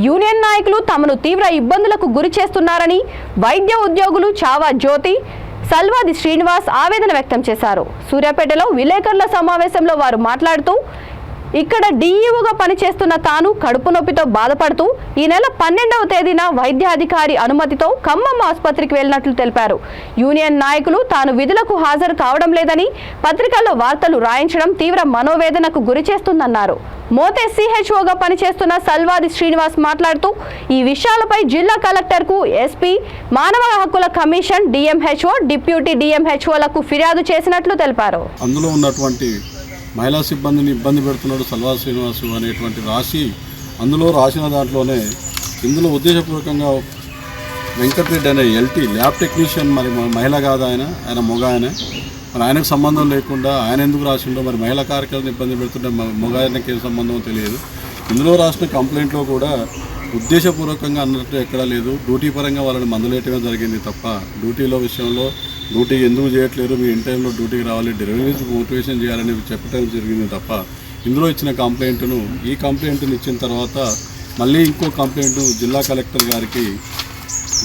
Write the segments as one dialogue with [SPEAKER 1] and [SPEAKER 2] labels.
[SPEAKER 1] Union నాయకులు తమను తీవ్ర ఇబ్బందులకు గురి చేస్తున్నారని వైద్య ఉద్యోగులు చావా జ్యోతి, సల్వాది శ్రీనివాస్ ఆవేదన వ్యక్తం చేశారు. సూర్యాపేటలో విలేకరుల సమావేశంలో వారు మాట్లాడుతూ, ఇక్కడ డీఈఓగా పనిచేస్తున్న తాను కడుపు నొప్పితో బాధపడుతూ ఈ నెల 12వ తేదీన వైద్యాధికారి అనుమతితో ఖమ్మం ఆసుపత్రికి వెళ్లినట్లు తెలిపారు. యూనియన్ నాయకులు తాను విధులకు హాజరు కావడం లేదని పత్రికల్లో వార్తలు రాయించడం తీవ్ర మనోవేదనకు గురి చేస్తుందన్నారు. మోతే సిహెచ్ఓగా పనిచేస్తున్న సల్వాది శ్రీనివాస్ మాట్లాడుతూ, ఈ విషయాలపై జిల్లా కలెక్టర్కు, ఎస్పీ, మానవ హక్కుల కమిషన్, డిఎంహెచ్ఓ, డిప్యూటీ డిఎంహెచ్ఓలకు ఫిర్యాదు చేసినట్లు తెలిపారు.
[SPEAKER 2] అందులో ఉన్నటువంటి మహిళా సిబ్బందిని ఇబ్బంది పెడుతున్నాడు సల్వాది శ్రీనివాసు అనేటువంటి అందులో రాసిన దాంట్లోనే ఇందులో ఉద్దేశపూర్వకంగా వెంకటరెడ్డి అనే ఎల్టీ ల్యాబ్ టెక్నీషియన్, మరి మహిళ కాదు, ఆయన మొగ ఆయన, మరి ఆయనకు సంబంధం లేకుండా ఆయన ఎందుకు రాసిండో, మరి మహిళా కార్యకర్తలను ఇబ్బంది పెడుతుంటే మొగ ఆయనకి ఏం సంబంధం తెలియదు. ఇందులో రాసిన కంప్లైంట్లో కూడా ఉద్దేశపూర్వకంగా అన్నట్టు ఎక్కడా లేదు. డ్యూటీ పరంగా వాళ్ళని మందులేయటమే జరిగింది తప్ప డ్యూటీలో విషయంలో డ్యూటీ ఎందుకు చేయట్లేరు, మీ ఇన్ టైంలో డ్యూటీకి రావాలి, డెలివరీస్ మోటివేషన్ చేయాలని చెప్పడం జరిగింది తప్ప ఇందులో ఇచ్చిన కంప్లైంట్ను ఈ కంప్లైంట్ను ఇచ్చిన తర్వాత మళ్ళీ ఇంకో కంప్లైంట్ జిల్లా కలెక్టర్ గారికి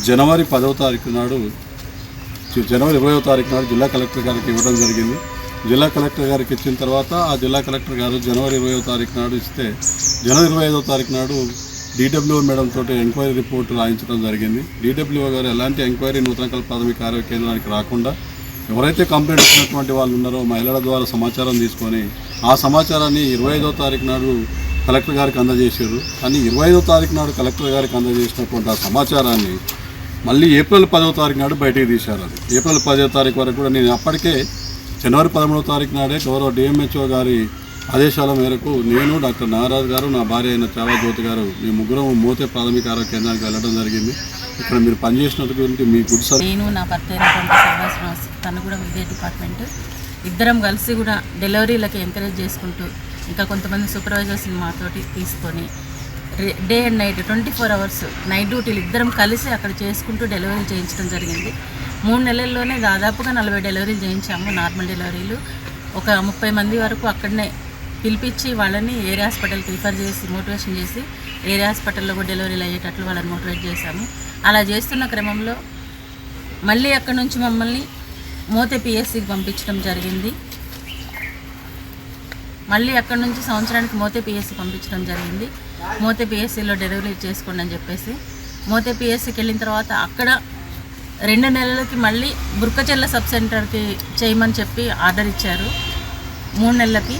[SPEAKER 2] జనవరి 20వ తారీఖు నాడు జిల్లా కలెక్టర్ గారికి ఇవ్వడం జరిగింది. జిల్లా కలెక్టర్ గారికి ఇచ్చిన తర్వాత ఆ జిల్లా కలెక్టర్ గారు జనవరి 20వ తారీఖు నాడు ఇస్తే జనవరి 25వ తారీఖు నాడు DWO మేడం తోటి ఎంక్వైరీ రిపోర్ట్ రాయించడం జరిగింది. DWO గారు ఎలాంటి ఎంక్వైరీ నూతనకల్ ప్రాథమిక ఆరోగ్య కేంద్రానికి రాకుండా ఎవరైతే కంప్లైంట్ ఇచ్చినటువంటి వాళ్ళు ఉన్నారో మహిళల ద్వారా సమాచారం తీసుకొని ఆ సమాచారాన్ని 25వ తారీఖు నాడు కలెక్టర్ గారికి అందజేశారు. కానీ 25వ తారీఖు నాడు కలెక్టర్ గారికి అందజేసినటువంటి ఆ సమాచారాన్ని మళ్ళీ ఏప్రిల్ 10వ తారీఖు నాడు బయటికి తీశారు. అది ఏప్రిల్ 10వ తారీఖు వరకు కూడా నేను అప్పటికే జనవరి 13వ తారీఖు నాడే గౌరవ డిఎంహెచ్ఓ గారి ఆదేశాల మేరకు నేను, డాక్టర్ నాగరాజు గారు, నా భార్య అయిన చావా జ్యోతి గారు, మీ ముగ్గురం మోతే ప్రాథమిక ఆరోగ్య కేంద్రానికి వెళ్ళడం జరిగింది. ఇక్కడ మీరు పనిచేసినటువంటి మీ గుడ్ సర్వీస్,
[SPEAKER 3] నేను నా భర్త అయినటువంటి శ్రీనివాస్, తను కూడా ఇదే డిపార్ట్మెంట్, ఇద్దరం కలిసి కూడా డెలివరీలకి ఎంకరేజ్ చేసుకుంటూ ఇంకా కొంతమంది సూపర్వైజర్స్ని మాతోటి తీసుకొని day and night 24 hours night డ్యూటీలు ఇద్దరం కలిసి అక్కడ చేసుకుంటూ డెలివరీలు చేయించడం జరిగింది. 3 నెలల్లోనే దాదాపుగా 40 డెలివరీలు చేయించాము. నార్మల్ డెలివరీలు ఒక 30 మంది వరకు అక్కడనే పిలిపించి వాళ్ళని ఏరియా హాస్పిటల్కి రిఫర్ చేసి మోటివేషన్ చేసి ఏరియా హాస్పిటల్లో కూడా డెలివరీలు అయ్యేటట్లు వాళ్ళని మోటివేట్ చేశాము. అలా చేస్తున్న క్రమంలో మళ్ళీ అక్కడ నుంచి మమ్మల్ని మోతే పిఎస్సికి పంపించడం జరిగింది. మళ్ళీ అక్కడ నుంచి సంవత్సరానికి మోతే పిఎస్సి పంపించడం జరిగింది. మోతే పిఎస్సిలో డెలివరీ చేసుకోండి అని చెప్పేసి మోతే పిఎస్సికి వెళ్ళిన తర్వాత అక్కడ 2 నెలలకి మళ్ళీ బుర్కచెర్ల సబ్ సెంటర్కి చేయమని చెప్పి ఆర్డర్ ఇచ్చారు. 3 నెలలకి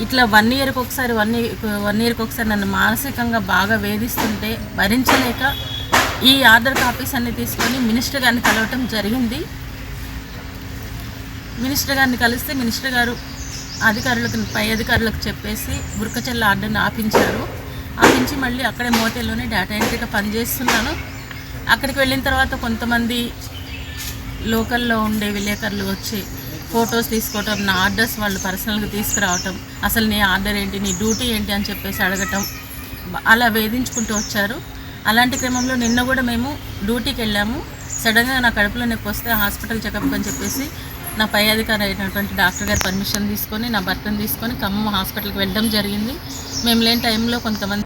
[SPEAKER 3] ఇట్లా 1 ఇయర్కి ఒకసారి నన్ను మానసికంగా బాగా వేధిస్తుంటే భరించలేక ఈ ఆర్డర్ కాపీస్ అన్ని తీసుకొని మినిస్టర్ గారిని కలవటం జరిగింది. మినిస్టర్ గారిని కలిస్తే మినిస్టర్ గారు పై అధికారులకు చెప్పేసి బుర్కచెర్ల ఆర్డర్ని ఆపించి మళ్ళీ అక్కడే మోతేలోనే డేటా ఎంట్రీగా పనిచేస్తున్నాను. అక్కడికి వెళ్ళిన తర్వాత కొంతమంది లోకల్లో ఉండే విలేకరులు వచ్చి ఫొటోస్ తీసుకోవటం, నా ఆర్డర్స్ వాళ్ళు పర్సనల్గా తీసుకురావటం, అసలు నీ ఆర్డర్ ఏంటి, నీ డ్యూటీ ఏంటి అని చెప్పేసి అడగటం, అలా వేధించుకుంటూ వచ్చారు. అలాంటి క్రమంలో నిన్న కూడా మేము డ్యూటీకి వెళ్ళాము. సడన్గా నా కడుపులో నొప్పి వస్తే హాస్పిటల్ చెకప్ అని చెప్పేసి నా పై అధికారి అయినటువంటి డాక్టర్ గారి పర్మిషన్ తీసుకొని నా భర్తను తీసుకొని ఖమ్మం హాస్పిటల్కి వెళ్ళడం జరిగింది. మేము లేని టైంలో కొంతమంది